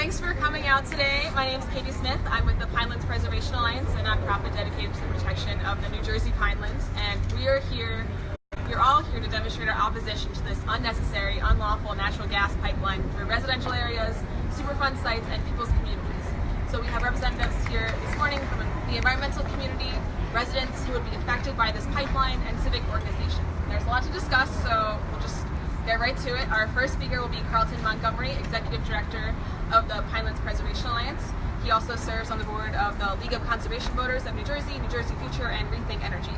Thanks for coming out today. My name is Katie Smith. I'm with the Pinelands Preservation Alliance, a nonprofit dedicated to the protection of the New Jersey pinelands. And you're all here to demonstrate our opposition to this unnecessary, unlawful natural gas pipeline through residential areas, Superfund sites, and people's communities. So we have representatives here this morning from the environmental community, residents who would be affected by this pipeline, and civic organizations. And there's a lot to discuss, so we'll just get right to it. Our first speaker will be Carlton Montgomery, Executive Director of the Pinelands Preservation Alliance. He also serves on the board of the League of Conservation Voters of New Jersey Future, and RethinkEnergy.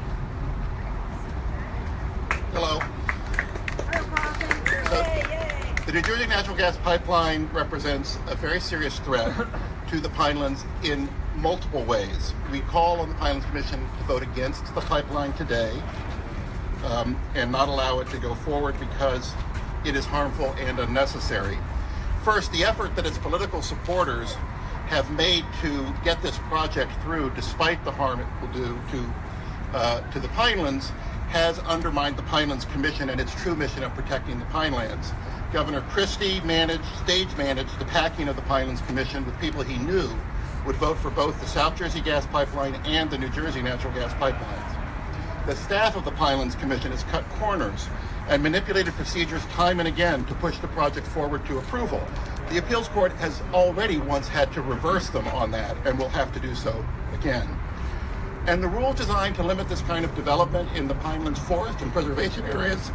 Hello. Hello, Carlton. The New Jersey natural gas pipeline represents a very serious threat to the Pinelands in multiple ways. We call on the Pinelands Commission to vote against the pipeline today and not allow it to go forward because it is harmful and unnecessary. First, the effort that its political supporters have made to get this project through, despite the harm it will do to the Pinelands, has undermined the Pinelands Commission and its true mission of protecting the Pinelands. Governor Christie stage managed the packing of the Pinelands Commission with people he knew would vote for both the South Jersey gas pipeline and the New Jersey natural gas pipelines. The staff of the Pinelands Commission has cut corners and manipulated procedures time and again to push the project forward to approval. The appeals court has already once had to reverse them on that and will have to do so again. And the rules designed to limit this kind of development in the Pinelands forest and preservation areas,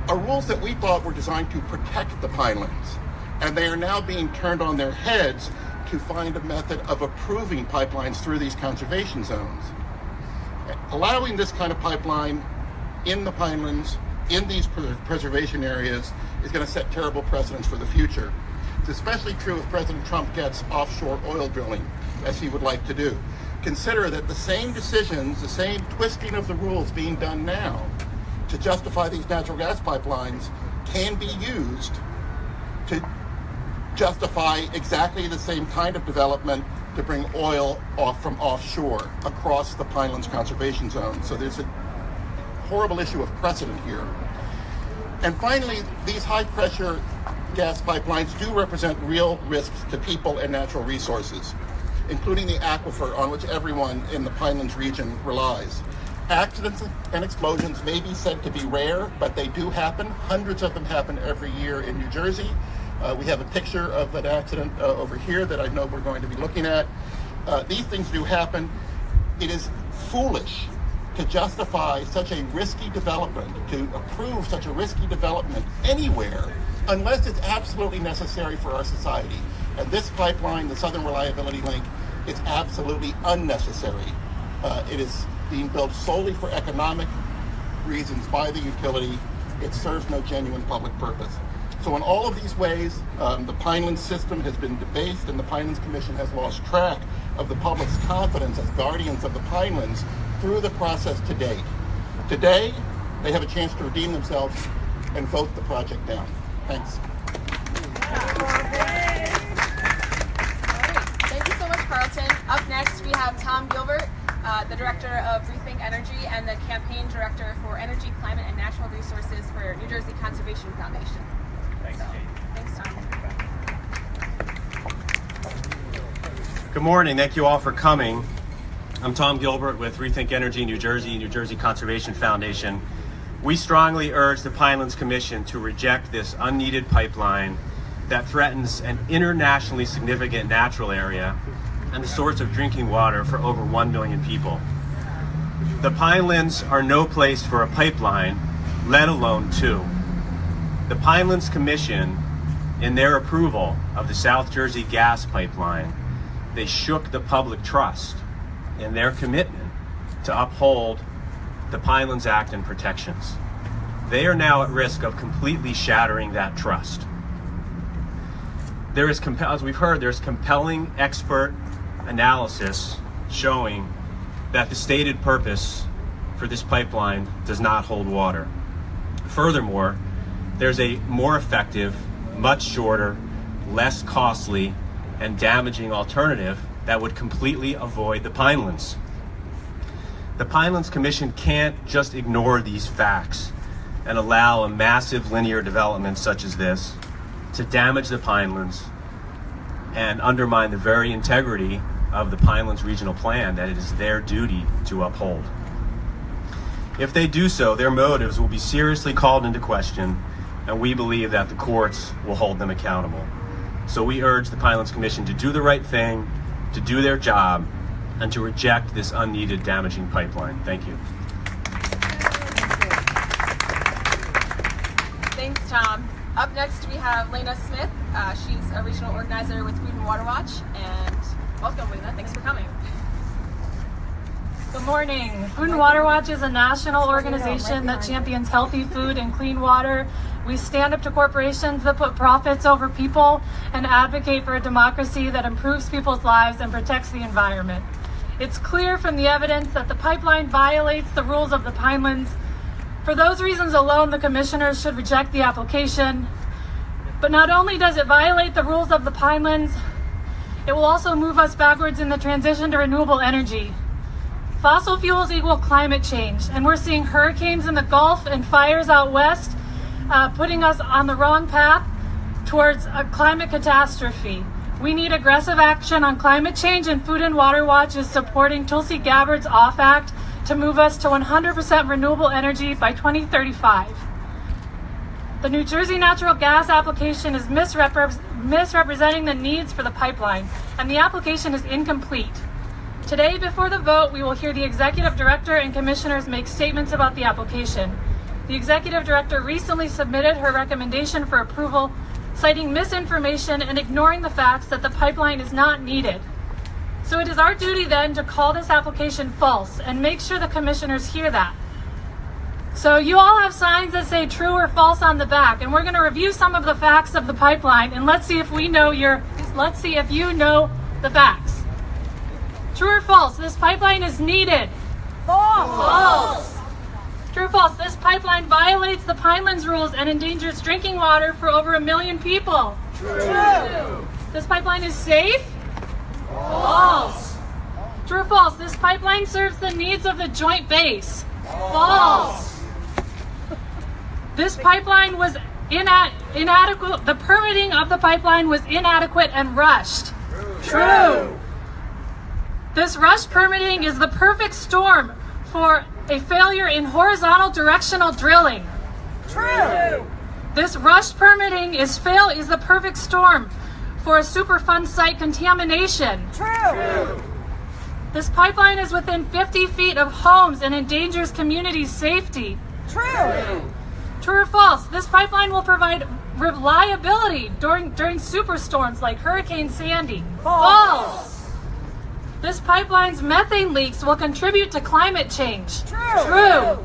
are rules that we thought were designed to protect the Pinelands. And they are now being turned on their heads to find a method of approving pipelines through these conservation zones. Allowing this kind of pipeline in the Pinelands, in these preservation areas, is going to set terrible precedents for the future. It's especially true if President Trump gets offshore oil drilling, as he would like to do. Consider that the same decisions, the same twisting of the rules being done now to justify these natural gas pipelines can be used to justify exactly the same kind of development to bring oil off from offshore across the Pinelands Conservation Zone. So there's a horrible issue of precedent here. And finally, these high-pressure gas pipelines do represent real risks to people and natural resources, including the aquifer on which everyone in the Pinelands region relies. Accidents and explosions may be said to be rare, but they do happen. Hundreds of them happen every year in New Jersey. We have a picture of an accident over here that I know we're going to be looking at. These things do happen. It is foolish to justify such a risky development, to approve such a risky development anywhere, unless it's absolutely necessary for our society. And this pipeline, the Southern Reliability Link, is absolutely unnecessary. It is being built solely for economic reasons by the utility. It serves no genuine public purpose. So in all of these ways, the Pinelands system has been debased, and the Pinelands Commission has lost track of the public's confidence as guardians of the Pinelands through the process to date. Today, they have a chance to redeem themselves and vote the project down. Thanks. Thank you so much, Carlton. Up next, we have Tom Gilbert, the Director of RethinkEnergy and the Campaign Director for Energy, Climate, and Natural Resources for New Jersey Conservation Foundation. Thanks, Tom. Good morning. Thank you all for coming. I'm Tom Gilbert with RethinkEnergy New Jersey Conservation Foundation. We strongly urge the Pinelands Commission to reject this unneeded pipeline that threatens an internationally significant natural area and the source of drinking water for over 1 million people. The Pinelands are no place for a pipeline, let alone two. The Pinelands Commission, in their approval of the South Jersey gas pipeline, they shook the public trust in their commitment to uphold the Pinelands Act and protections. They are now at risk of completely shattering that trust. There is, as we've heard, there's compelling expert analysis showing that the stated purpose for this pipeline does not hold water. Furthermore, there's a more effective, much shorter, less costly, and damaging alternative that would completely avoid the Pinelands. The Pinelands Commission can't just ignore these facts and allow a massive linear development such as this to damage the Pinelands and undermine the very integrity of the Pinelands Regional Plan that it is their duty to uphold. If they do so, their motives will be seriously called into question, and we believe that the courts will hold them accountable. So we urge the Pinelands Commission to do the right thing, to do their job, and to reject this unneeded damaging pipeline. Thank you. Thanks, Tom. Up next, we have Lena Smith. She's a regional organizer with Food and Water Watch. And welcome, Lena. Thanks for coming. Good morning. Food and Water Watch is a national organization that champions healthy food and clean water. We stand up to corporations that put profits over people and advocate for a democracy that improves people's lives and protects the environment. It's clear from the evidence that the pipeline violates the rules of the Pinelands. For those reasons alone, the commissioners should reject the application. But not only does it violate the rules of the Pinelands, it will also move us backwards in the transition to renewable energy. Fossil fuels equal climate change, and we're seeing hurricanes in the Gulf and fires out west, putting us on the wrong path towards a climate catastrophe. We need aggressive action on climate change, and Food and Water Watch is supporting Tulsi Gabbard's OFF Act to move us to 100% renewable energy by 2035. The New Jersey natural gas application is misrepresenting the needs for the pipeline, and the application is incomplete. Today, before the vote, we will hear the Executive Director and Commissioners make statements about the application. The Executive Director recently submitted her recommendation for approval, citing misinformation and ignoring the facts that the pipeline is not needed. So it is our duty then to call this application false and make sure the Commissioners hear that. So you all have signs that say true or false on the back, and we're going to review some of the facts of the pipeline, and let's see if you know the facts. True or false? This pipeline is needed. False. False. True or false? This pipeline violates the Pinelands rules and endangers drinking water for over 1 million people. True. This pipeline is safe. False. True or false? This pipeline serves the needs of the Joint Base. False. This pipeline was inadequate. The permitting of the pipeline was inadequate and rushed. True. This rushed permitting is the perfect storm for a failure in horizontal directional drilling. True. This rushed permitting is the perfect storm for a Superfund site contamination. True. This pipeline is within 50 feet of homes and endangers community safety. True. True or false? This pipeline will provide reliability during superstorms like Hurricane Sandy. False. This pipeline's methane leaks will contribute to climate change. True.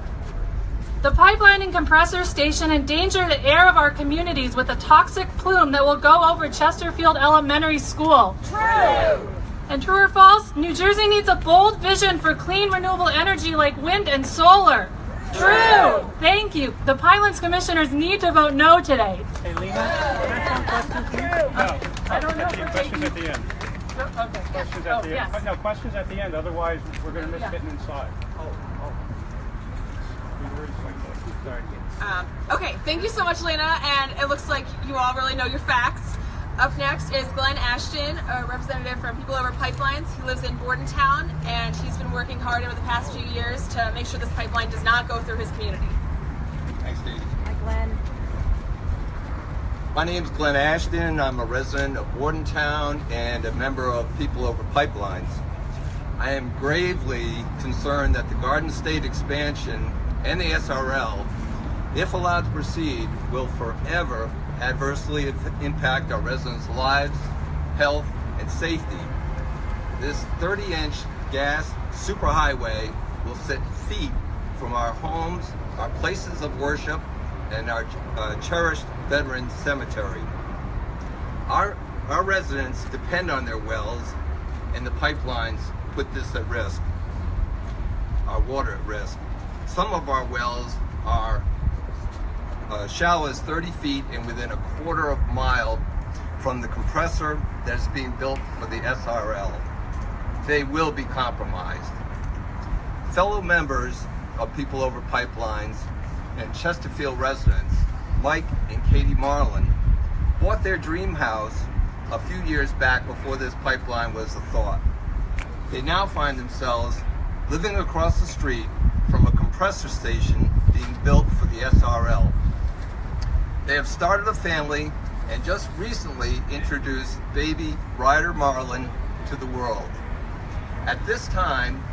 The pipeline and compressor station endanger the air of our communities with a toxic plume that will go over Chesterfield Elementary School. True. And true or false? New Jersey needs a bold vision for clean renewable energy like wind and solar. True. Thank you. The Pinelands Commissioners need to vote no today. Hey, Lena, can I have questions here? No. I don't know if we're Questions taking... at the end. Okay. Questions at the end. Yes. No, questions at the end. Otherwise, we're going to miss Yeah. getting inside. Sorry. Okay, thank you so much, Lena. And it looks like you all really know your facts. Up next is Glenn Ashton, a representative from People Over Pipelines. He lives in Bordentown, and he's been working hard over the past few years to make sure this pipeline does not go through his community. Thanks, Dave. Hi, Glenn. My name's Glenn Ashton. I'm a resident of Bordentown and a member of People Over Pipelines. I am gravely concerned that the Garden State expansion and the SRL, if allowed to proceed, will forever adversely impact our residents' lives, health, and safety. This 30-inch gas superhighway will sit feet from our homes, our places of worship, and our cherished veteran cemetery. Our residents depend on their wells, and the pipelines put this at risk, our water at risk. Some of our wells are shallow as 30 feet and within a quarter of a mile from the compressor that is being built for the SRL. They will be compromised. Fellow members of People Over Pipelines and Chesterfield residents, Mike and Katie Marlin, bought their dream house a few years back before this pipeline was a thought. They now find themselves living across the street from a compressor station being built for the SRL. They have started a family and just recently introduced baby Ryder Marlin to the world. At this time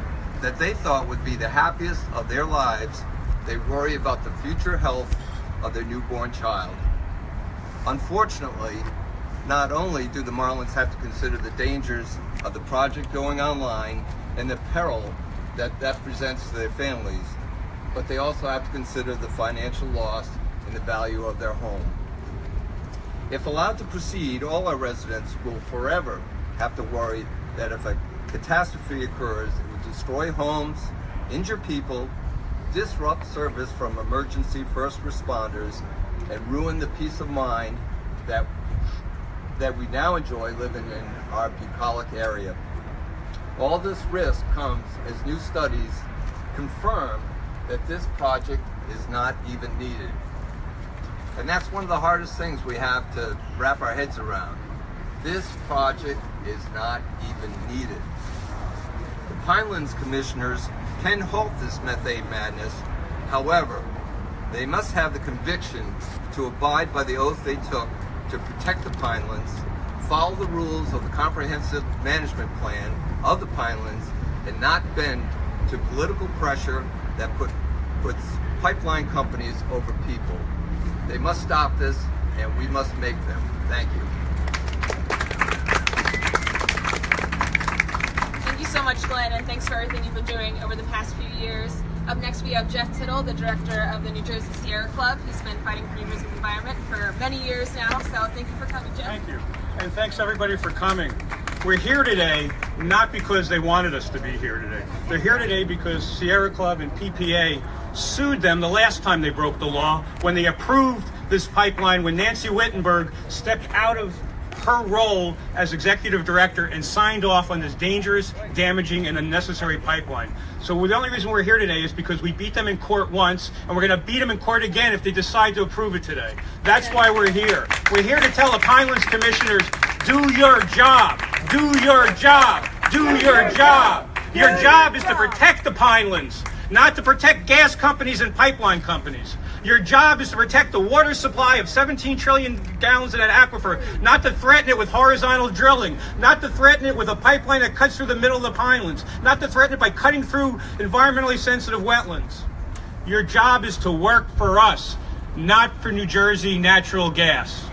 that they thought would be the happiest of their lives, they worry about the future health of their newborn child. Unfortunately, not only do the Marlins have to consider the dangers of the project going online and the peril that presents to their families, but they also have to consider the financial loss and the value of their home. If allowed to proceed, all our residents will forever have to worry that if a catastrophe occurs, it will destroy homes, injure people, disrupt service from emergency first responders, and ruin the peace of mind that we now enjoy living in our bucolic area. All this risk comes as new studies confirm that this project is not even needed. And that's one of the hardest things we have to wrap our heads around. This project is not even needed. The Pinelands commissioners can halt this methane madness. However, they must have the conviction to abide by the oath they took to protect the Pinelands, follow the rules of the comprehensive management plan of the Pinelands, and not bend to political pressure that puts pipeline companies over people. They must stop this, and we must make them. Thank you. Thank you so much, Glenn, and thanks for everything you've been doing over the past few years. Up next, we have Jeff Tittle, the director of the New Jersey Sierra Club. He's been fighting for New Jersey's environment for many years now, so thank you for coming, Jeff. Thank you. And thanks everybody for coming. We're here today not because they wanted us to be here today. They're here today because Sierra Club and PPA sued them the last time they broke the law when they approved this pipeline, when Nancy Wittenberg stepped out of her role as executive director and signed off on this dangerous, damaging, and unnecessary pipeline. So the only reason we're here today is because we beat them in court once, and we're going to beat them in court again if they decide to approve it today. That's why we're here. We're here to tell the Pinelands commissioners, do your job, do your job, do your job. Your job is to protect the Pinelands, not to protect gas companies and pipeline companies. Your job is to protect the water supply of 17 trillion gallons in that aquifer, not to threaten it with horizontal drilling, not to threaten it with a pipeline that cuts through the middle of the Pinelands, not to threaten it by cutting through environmentally sensitive wetlands. Your job is to work for us, not for New Jersey natural gas.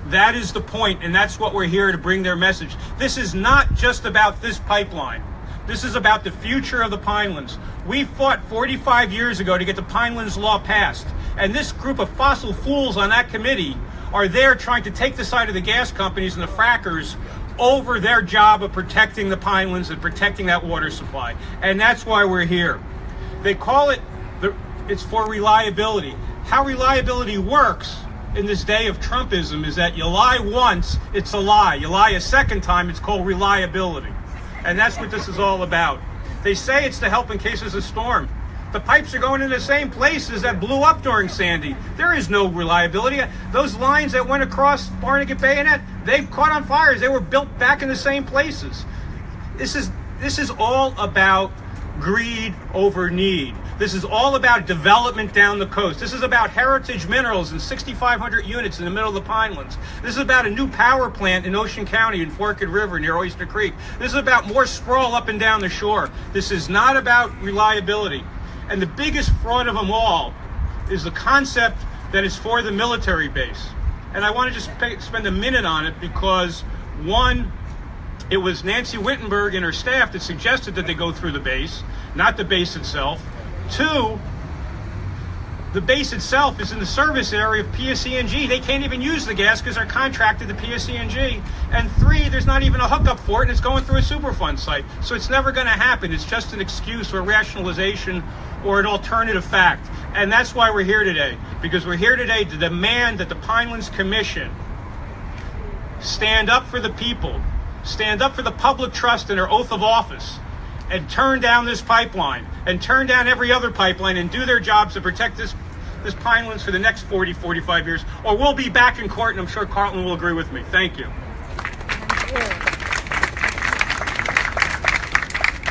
That is the point, and that's what we're here to bring their message. This is not just about this pipeline. This is about the future of the Pinelands. We fought 45 years ago to get the Pinelands law passed. And this group of fossil fools on that committee are there trying to take the side of the gas companies and the frackers over their job of protecting the Pinelands and protecting that water supply. And that's why we're here. They call it, it's for reliability. How reliability works in this day of Trumpism is that you lie once, it's a lie. You lie a second time, it's called reliability. And that's what this is all about. They say it's to help in case there's a storm. The pipes are going in the same places that blew up during Sandy. There is no reliability. Those lines that went across Barnegat Bayonet, they caught on fires. They were built back in the same places. This is all about greed over need. This is all about development down the coast. This is about heritage minerals and 6,500 units in the middle of the Pinelands. This is about a new power plant in Ocean County in Forked River near Oyster Creek. This is about more sprawl up and down the shore. This is not about reliability. And the biggest fraud of them all is the concept that it's for the military base. And I want to just spend a minute on it because, one, it was Nancy Wittenberg and her staff that suggested that they go through the base, not the base itself. Two, the base itself is in the service area of PSE&G. They can't even use the gas because they're contracted to PSE&G. And three, there's not even a hookup for it, and it's going through a Superfund site. So it's never going to happen. It's just an excuse or rationalization or an alternative fact. And that's why we're here today, because we're here today to demand that the Pinelands Commission stand up for the people, stand up for the public trust in their oath of office, and turn down this pipeline, and turn down every other pipeline, and do their jobs to protect this this Pinelands for the next 40, 45 years, or we'll be back in court, and I'm sure Carlton will agree with me. Thank you.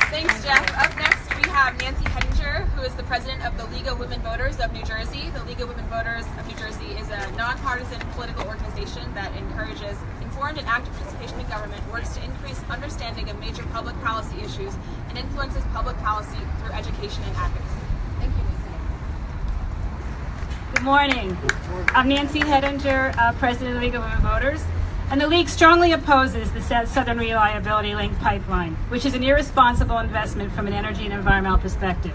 Thanks, Jeff. Up next, we have Nancy Hedinger, who is the president of the League of Women Voters of New Jersey. The League of Women Voters of New Jersey is a nonpartisan political organization that encourages informed and active participation in government, works to increase understanding of major public policy issues, and influences public policy through education and advocacy. Thank you, Nancy. Good morning. I'm Nancy Hedinger, President of the League of Women Voters, and the League strongly opposes the Southern Reliability Link pipeline, which is an irresponsible investment from an energy and environmental perspective.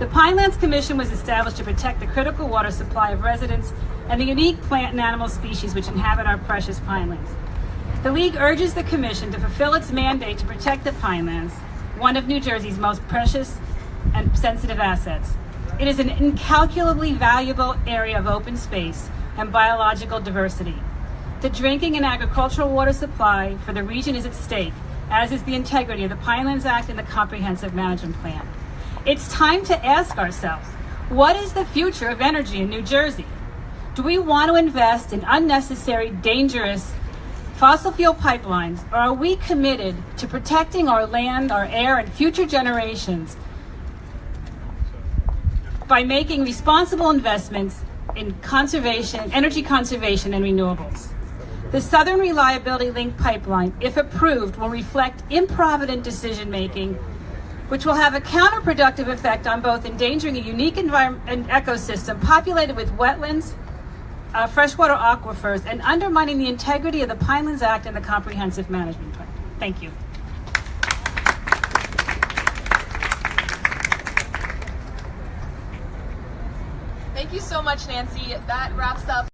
The Pinelands Commission was established to protect the critical water supply of residents and the unique plant and animal species which inhabit our precious pinelands. The League urges the Commission to fulfill its mandate to protect the pinelands, one of New Jersey's most precious and sensitive assets. It is an incalculably valuable area of open space and biological diversity. The drinking and agricultural water supply for the region is at stake, as is the integrity of the Pinelands Act and the Comprehensive Management Plan. It's time to ask ourselves, what is the future of energy in New Jersey? Do we want to invest in unnecessary, dangerous fossil fuel pipelines, or are we committed to protecting our land, our air, and future generations by making responsible investments in conservation, energy conservation, and renewables? The Southern Reliability Link pipeline, if approved, will reflect improvident decision-making, which will have a counterproductive effect on both endangering a unique environment ecosystem populated with wetlands, freshwater aquifers, and undermining the integrity of the Pinelands Act and the Comprehensive Management Plan. Thank you. Thank you so much, Nancy. That wraps up